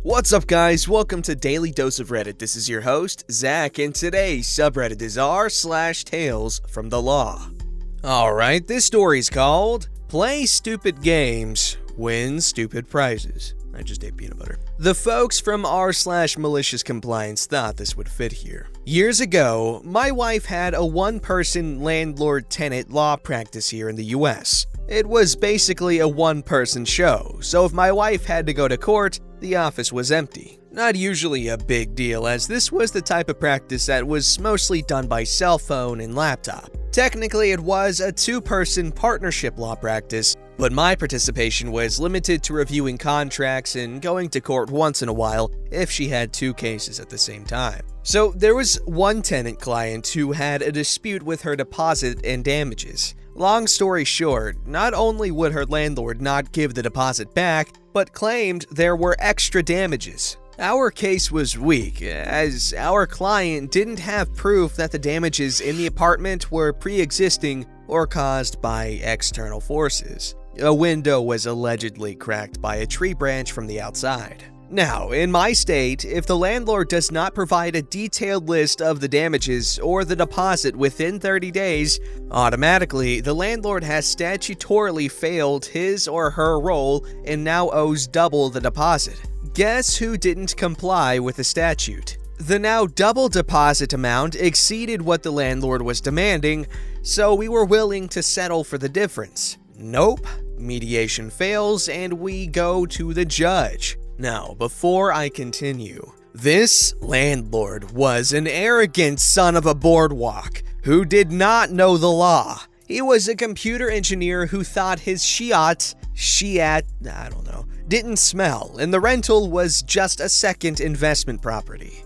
What's up, guys? Welcome to Daily Dose of Reddit. This is your host, Zach, and today's subreddit is r/TalesFromTheLaw. Alright, this story's called Play Stupid Games, Win Stupid Prizes. I just ate peanut butter. The folks from r/malicious compliance thought this would fit here. Years ago, my wife had a one-person landlord-tenant law practice here in the US. It was basically a one-person show, so if my wife had to go to court, the office was empty. Not usually a big deal, as this was the type of practice that was mostly done by cell phone and laptop. Technically, it was a two-person partnership law practice, but my participation was limited to reviewing contracts and going to court once in a while if she had two cases at the same time. So there was one tenant client who had a dispute with her deposit and damages. Long story short, not only would her landlord not give the deposit back, but claimed there were extra damages. Our case was weak, as our client didn't have proof that the damages in the apartment were pre-existing or caused by external forces. A window was allegedly cracked by a tree branch from the outside. Now, in my state, if the landlord does not provide a detailed list of the damages or the deposit within 30 days, automatically the landlord has statutorily failed his or her role and now owes double the deposit. Guess who didn't comply with the statute? The now double deposit amount exceeded what the landlord was demanding, so we were willing to settle for the difference. Nope, mediation fails and we go to the judge. Now, before I continue, this landlord was an arrogant son of a boardwalk who did not know the law. He was a computer engineer who thought his didn't smell, and the rental was just a second investment property.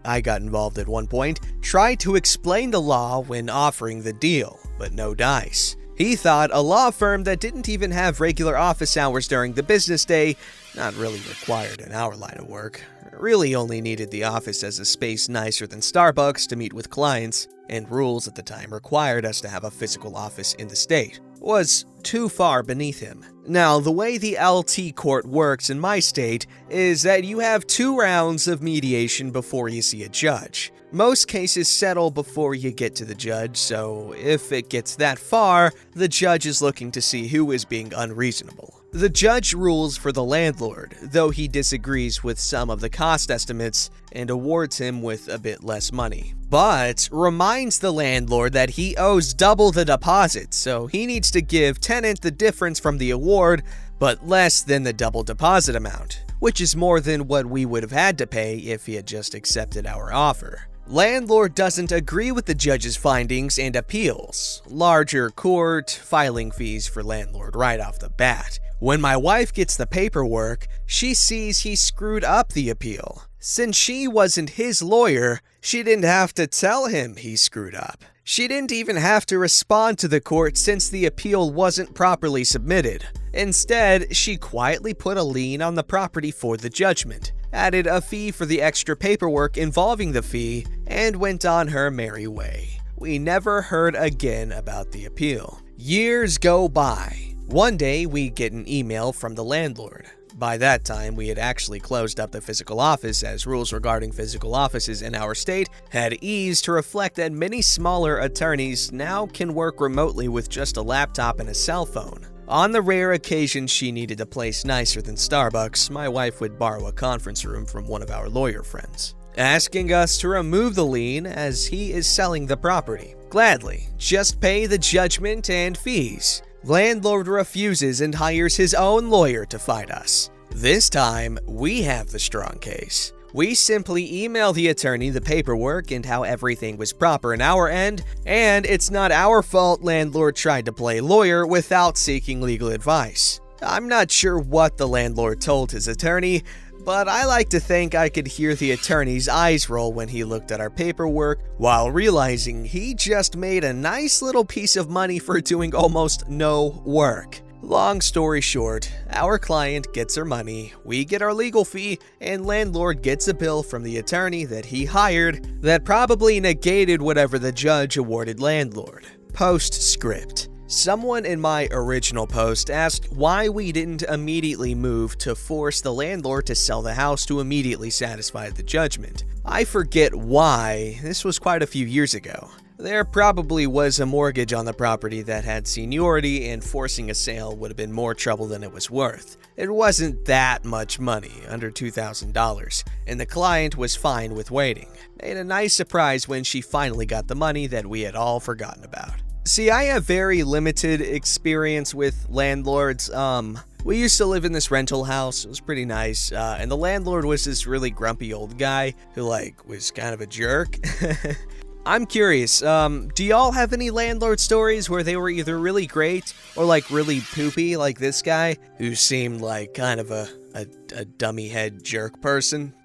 I got involved at one point, tried to explain the law when offering the deal, but no dice. He thought a law firm that didn't even have regular office hours during the business day, not really required in our line of work, really only needed the office as a space nicer than Starbucks to meet with clients, and rules at the time required us to have a physical office in the state, was too far beneath him. Now, the way the LT court works in my state is that you have 2 rounds of mediation before you see a judge. Most cases settle before you get to the judge, so if it gets that far, the judge is looking to see who is being unreasonable. The judge rules for the landlord, though he disagrees with some of the cost estimates and awards him with a bit less money, but reminds the landlord that he owes double the deposit, so he needs to give tenant the difference from the award, but less than the double deposit amount, which is more than what we would have had to pay if he had just accepted our offer. Landlord doesn't agree with the judge's findings and appeals. Larger court filing fees for landlord right off the bat. When my wife gets the paperwork, she sees he screwed up the appeal. Since she wasn't his lawyer, she didn't have to tell him he screwed up. She didn't even have to respond to the court since the appeal wasn't properly submitted. Instead, she quietly put a lien on the property for the judgment, added a fee for the extra paperwork involving the fee, and went on her merry way. We never heard again about the appeal. Years go by. One day, we get an email from the landlord. By that time, we had actually closed up the physical office, as rules regarding physical offices in our state had eased to reflect that many smaller attorneys now can work remotely with just a laptop and a cell phone. On the rare occasion she needed a place nicer than Starbucks, my wife would borrow a conference room from one of our lawyer friends, asking us to remove the lien as he is selling the property. Gladly, just pay the judgment and fees. Landlord refuses and hires his own lawyer to fight us. This time, we have the strong case. We simply email the attorney the paperwork and how everything was proper on our end, and it's not our fault landlord tried to play lawyer without seeking legal advice. I'm not sure what the landlord told his attorney, but I like to think I could hear the attorney's eyes roll when he looked at our paperwork while realizing he just made a nice little piece of money for doing almost no work. Long story short, our client gets her money, we get our legal fee, and landlord gets a bill from the attorney that he hired that probably negated whatever the judge awarded landlord. Postscript. Someone in my original post asked why we didn't immediately move to force the landlord to sell the house to immediately satisfy the judgment. I forget why, this was quite a few years ago. There probably was a mortgage on the property that had seniority, and forcing a sale would have been more trouble than it was worth. It wasn't that much money, under $2,000, and the client was fine with waiting. Made a nice surprise when she finally got the money that we had all forgotten about. See, I have very limited experience with landlords. We used to live in this rental house. It was pretty nice, and the landlord was this really grumpy old guy who, was kind of a jerk. I'm curious, do y'all have any landlord stories where they were either really great or really poopy, like this guy, who seemed like kind of a dummy head jerk person?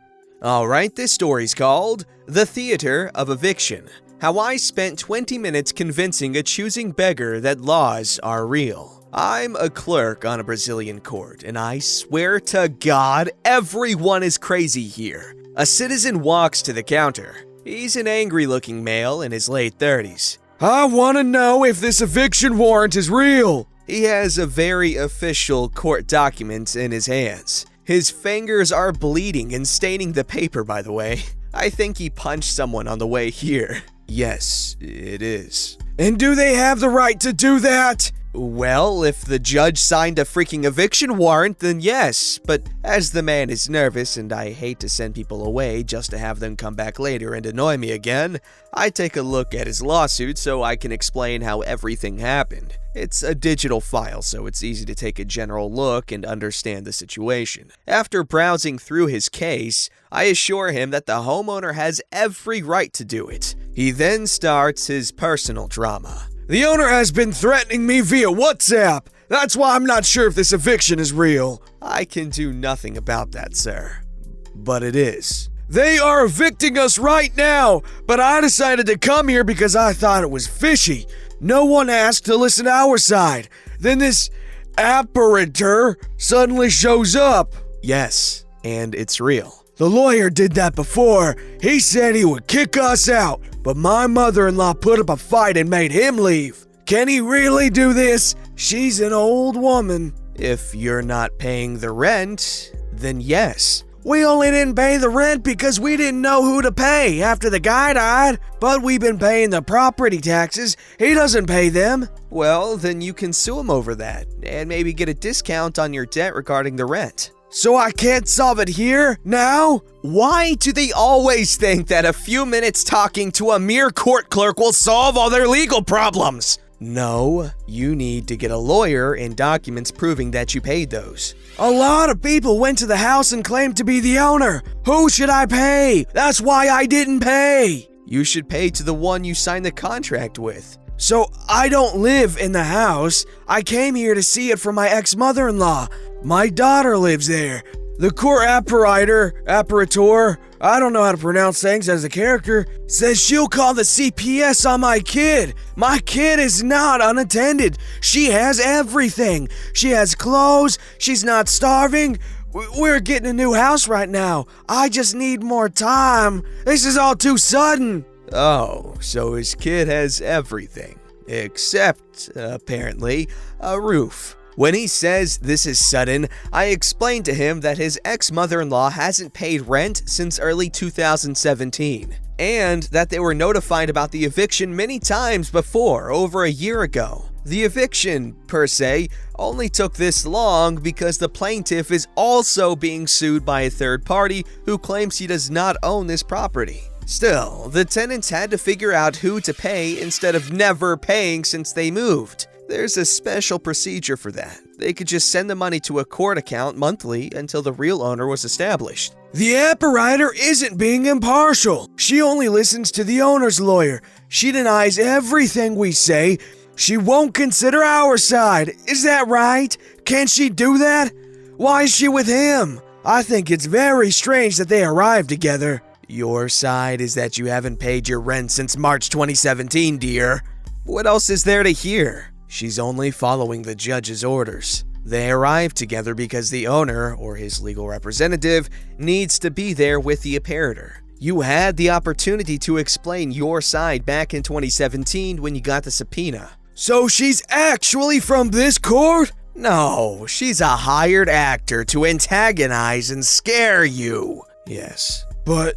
Alright, this story's called The Theater of Eviction. How I spent 20 minutes convincing a choosing beggar that laws are real. I'm a clerk on a Brazilian court, and I swear to God, everyone is crazy here. A citizen walks to the counter. He's an angry-looking male in his late 30s. I want to know if this eviction warrant is real. He has a very official court document in his hands. His fingers are bleeding and staining the paper, by the way. I think he punched someone on the way here. Yes, it is. And do they have the right to do that? Well, if the judge signed a freaking eviction warrant, then yes. But as the man is nervous and I hate to send people away just to have them come back later and annoy me again, I take a look at his lawsuit so I can explain how everything happened. It's a digital file, so it's easy to take a general look and understand the situation. After browsing through his case, I assure him that the homeowner has every right to do it. He then starts his personal drama. The owner has been threatening me via WhatsApp. That's why I'm not sure if this eviction is real. I can do nothing about that, sir. But it is. They are evicting us right now, but I decided to come here because I thought it was fishy. No one asked to listen to our side. Then this apparitor suddenly shows up. Yes, and it's real. The lawyer did that before. He said he would kick us out, but my mother-in-law put up a fight and made him leave. Can he really do this? She's an old woman. If you're not paying the rent, then yes. We only didn't pay the rent because we didn't know who to pay after the guy died, but we've been paying the property taxes. He doesn't pay them. Well, then you can sue him over that, and maybe get a discount on your debt regarding the rent. So I can't solve it here, now? Why do they always think that a few minutes talking to a mere court clerk will solve all their legal problems? No, you need to get a lawyer and documents proving that you paid those. A lot of people went to the house and claimed to be the owner. Who should I pay? That's why I didn't pay. You should pay to the one you signed the contract with. So I don't live in the house. I came here to see it for my ex-mother-in-law. My daughter lives there. The court apparator, I don't know how to pronounce things as a character, says she'll call the CPS on my kid. My kid is not unattended. She has everything. She has clothes. She's not starving. We're getting a new house right now. I just need more time. This is all too sudden. Oh, so his kid has everything. Except, apparently, a roof. When he says this is sudden, I explain to him that his ex-mother-in-law hasn't paid rent since early 2017, and that they were notified about the eviction many times before, over a year ago. The eviction, per se, only took this long because the plaintiff is also being sued by a third party who claims he does not own this property. Still, the tenants had to figure out who to pay instead of never paying since they moved. There's a special procedure for that. They could just send the money to a court account monthly until the real owner was established. The apparator isn't being impartial. She only listens to the owner's lawyer. She denies everything we say. She won't consider our side. Is that right? Can she do that? Why is she with him? I think it's very strange that they arrived together. Your side is that you haven't paid your rent since March 2017, dear. What else is there to hear? She's only following the judge's orders. They arrived together because the owner, or his legal representative, needs to be there with the apparator. You had the opportunity to explain your side back in 2017 when you got the subpoena. So she's actually from this court? No, she's a hired actor to antagonize and scare you. Yes. But,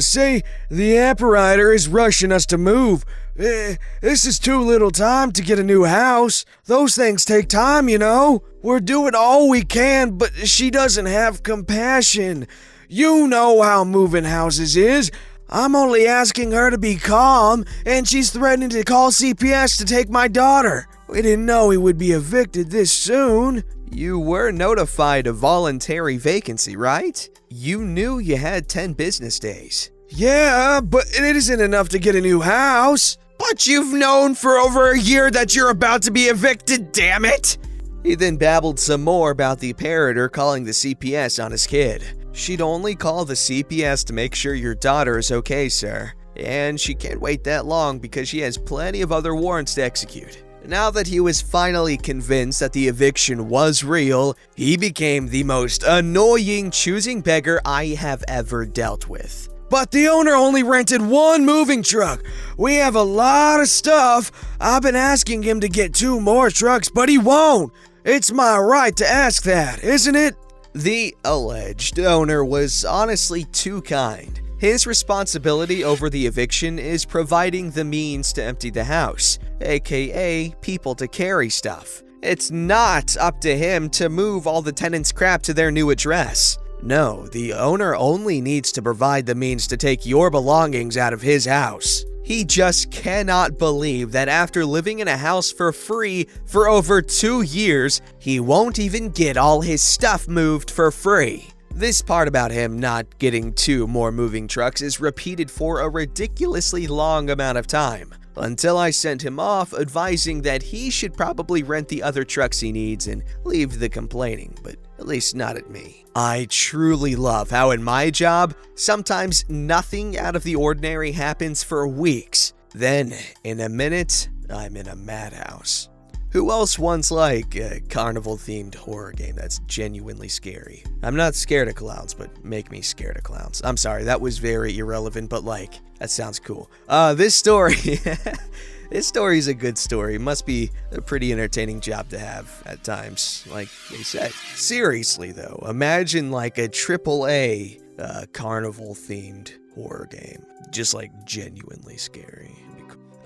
say, the apparitor is rushing us to move. This is too little time to get a new house. Those things take time, you know. We're doing all we can, but she doesn't have compassion. You know how moving houses is. I'm only asking her to be calm, and she's threatening to call CPS to take my daughter. We didn't know he would be evicted this soon. You were notified of voluntary vacancy, right? You knew you had 10 business days. Yeah, but it isn't enough to get a new house. But you've known for over a year that you're about to be evicted, damn it! He then babbled some more about the apparitor calling the CPS on his kid. She'd only call the CPS to make sure your daughter is okay, sir. And she can't wait that long because she has plenty of other warrants to execute. Now that he was finally convinced that the eviction was real, he became the most annoying choosing beggar I have ever dealt with. But the owner only rented one moving truck. We have a lot of stuff. I've been asking him to get 2 more trucks, but he won't. It's my right to ask that, isn't it? The alleged owner was honestly too kind. His responsibility over the eviction is providing the means to empty the house, aka people to carry stuff. It's not up to him to move all the tenants' crap to their new address. No, the owner only needs to provide the means to take your belongings out of his house. He just cannot believe that after living in a house for free for over 2 years, he won't even get all his stuff moved for free. This part about him not getting 2 more moving trucks is repeated for a ridiculously long amount of time, until I sent him off advising that he should probably rent the other trucks he needs and leave the complaining, but at least not at me. I truly love how in my job, sometimes nothing out of the ordinary happens for weeks. Then, in a minute, I'm in a madhouse. Who else wants like a carnival-themed horror game that's genuinely scary? I'm not scared of clowns, but make me scared of clowns. I'm sorry, that was very irrelevant, but like, that sounds cool. This story, this story is a good story. Must be a pretty entertaining job to have at times, like they said. Seriously though, imagine like a AAA carnival-themed horror game. Just like genuinely scary.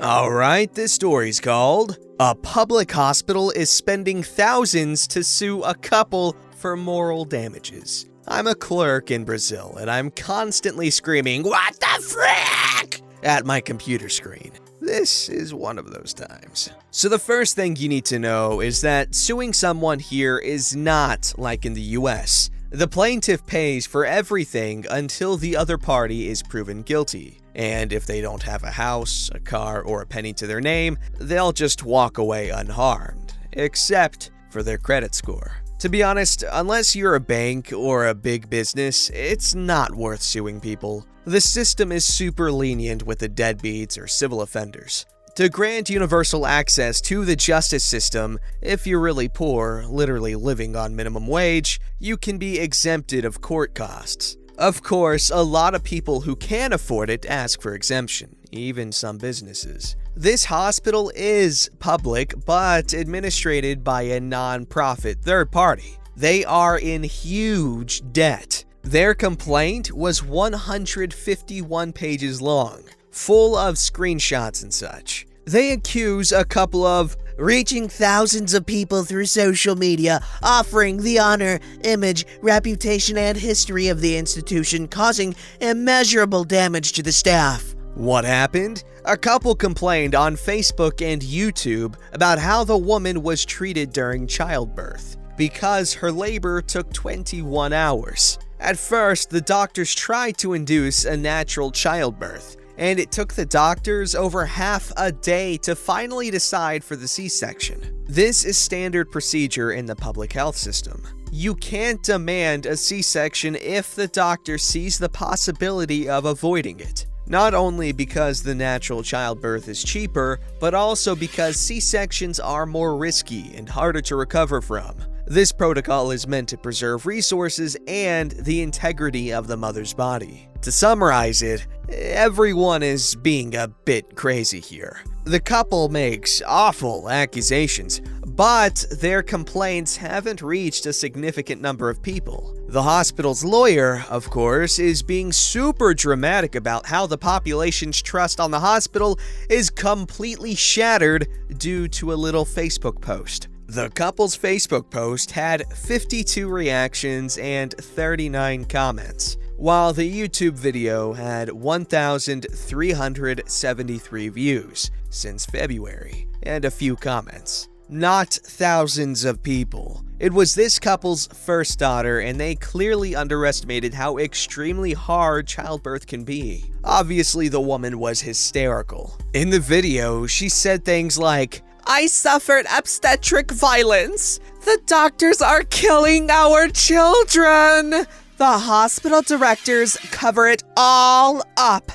Alright, this story's called A Public Hospital is Spending Thousands to Sue a Couple for Moral Damages. I'm a clerk in Brazil, and I'm constantly screaming, "What the frick?" at my computer screen. This is one of those times. So the first thing you need to know is that suing someone here is not like in the US. The plaintiff pays for everything until the other party is proven guilty. And if they don't have a house, a car, or a penny to their name, they'll just walk away unharmed, except for their credit score. To be honest, unless you're a bank or a big business, it's not worth suing people. The system is super lenient with the deadbeats or civil offenders. To grant universal access to the justice system, if you're really poor, literally living on minimum wage, you can be exempted of court costs. Of course, a lot of people who can afford it ask for exemption, even some businesses. This hospital is public, but administrated by a non-profit third party. They are in huge debt. Their complaint was 151 pages long, full of screenshots and such. They accuse a couple of reaching thousands of people through social media, offering the honor, image, reputation, and history of the institution, causing immeasurable damage to the staff. What happened? A couple complained on Facebook and YouTube about how the woman was treated during childbirth, because her labor took 21 hours. At first, the doctors tried to induce a natural childbirth, and it took the doctors over half a day to finally decide for the C-section. This is standard procedure in the public health system. You can't demand a C-section if the doctor sees the possibility of avoiding it. Not only because the natural childbirth is cheaper, but also because C-sections are more risky and harder to recover from. This protocol is meant to preserve resources and the integrity of the mother's body. To summarize it, Everyone is being a bit crazy here. The couple makes awful accusations, but their complaints haven't reached a significant number of people. The hospital's lawyer, of course, is being super dramatic about how the population's trust on the hospital is completely shattered due to a little Facebook post. The couple's Facebook post had 52 reactions and 39 comments, while the YouTube video had 1,373 views since February and a few comments. Not thousands of people. It was this couple's first daughter, and they clearly underestimated how extremely hard childbirth can be. Obviously, the woman was hysterical. In the video, she said things like, "I suffered obstetric violence. The doctors are killing our children. The hospital directors cover it all up.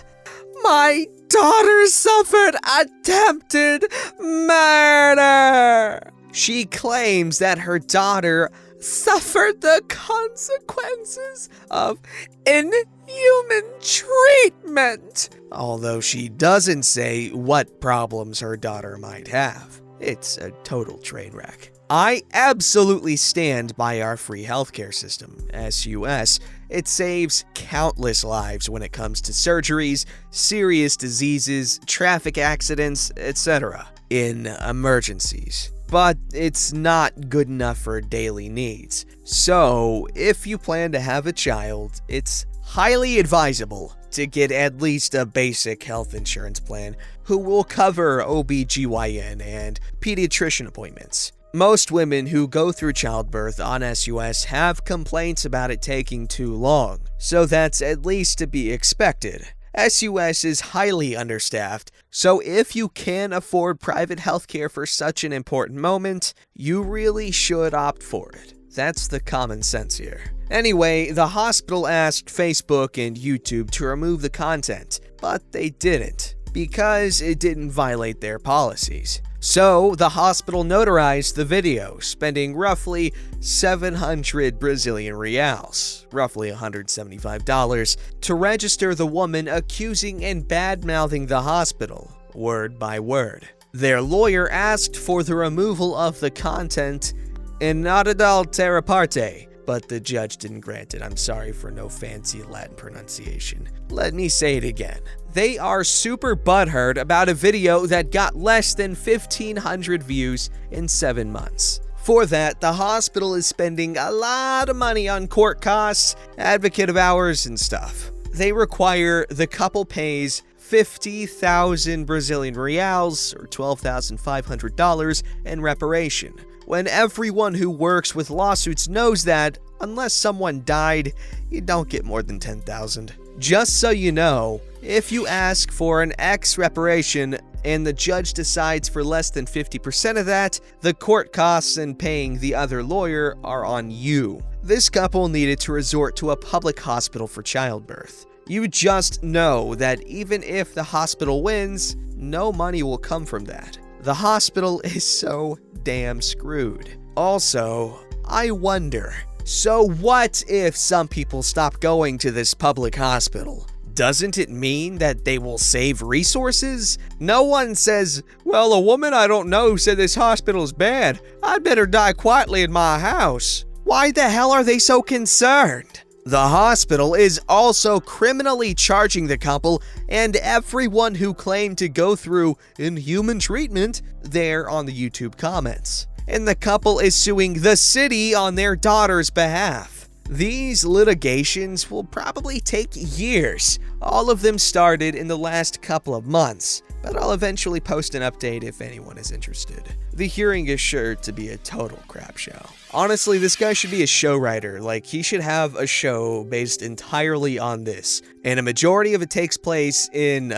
My daughter suffered attempted murder." She claims that her daughter suffered the consequences of inhuman treatment, although she doesn't say what problems her daughter might have. It's a total train wreck. I absolutely stand by our free healthcare system, SUS. It saves countless lives when it comes to surgeries, serious diseases, traffic accidents, etc. in emergencies. But it's not good enough for daily needs. So, if you plan to have a child, it's highly advisable to get at least a basic health insurance plan who will cover OB/GYN and pediatrician appointments. Most women who go through childbirth on SUS have complaints about it taking too long, so that's at least to be expected. SUS is highly understaffed, so if you can afford private healthcare for such an important moment, you really should opt for it. That's the common sense here. Anyway, the hospital asked Facebook and YouTube to remove the content, but they didn't, because it didn't violate their policies. So, the hospital notarized the video, spending roughly 700 Brazilian reals, roughly $175, to register the woman accusing and bad-mouthing the hospital, word by word. Their lawyer asked for the removal of the content in notadal terra parte, but the judge didn't grant it. I'm sorry for no fancy Latin pronunciation. Let me say it again. They are super butthurt about a video that got less than 1,500 views in 7 months. For that, the hospital is spending a lot of money on court costs, advocate hours, and stuff. They require the couple pays 50,000 Brazilian reals, or $12,500, in reparation, when everyone who works with lawsuits knows that, unless someone died, you don't get more than 10,000. Just so you know, if you ask for an X reparation and the judge decides for less than 50% of that, the court costs and paying the other lawyer are on you. This couple needed to resort to a public hospital for childbirth. You just know that even if the hospital wins, no money will come from that. The hospital is so damn screwed. Also, I wonder, so what if some people stop going to this public hospital? Doesn't it mean that they will save resources? No one says, well, a woman I don't know said this hospital is bad. I'd better die quietly in my house. Why the hell are they so concerned? The hospital is also criminally charging the couple and everyone who claimed to go through inhuman treatment there on the YouTube comments. And the couple is suing the city on their daughter's behalf. These litigations will probably take years. All of them started in the last couple of months, but I'll eventually post an update if anyone is interested. The hearing is sure to be a total crap show. Honestly, this guy should be a show writer. Like, he should have a show based entirely on this. And a majority of it takes place in,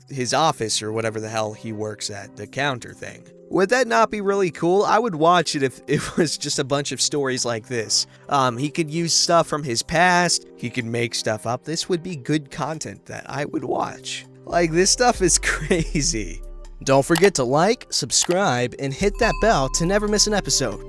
his office or whatever the hell he works at, the counter thing. Would that not be really cool? I would watch it if it was just a bunch of stories like this. He could use stuff from his past. He could make stuff up. This would be good content that I would watch. Like, this stuff is crazy. Don't forget to like, subscribe, and hit that bell to never miss an episode.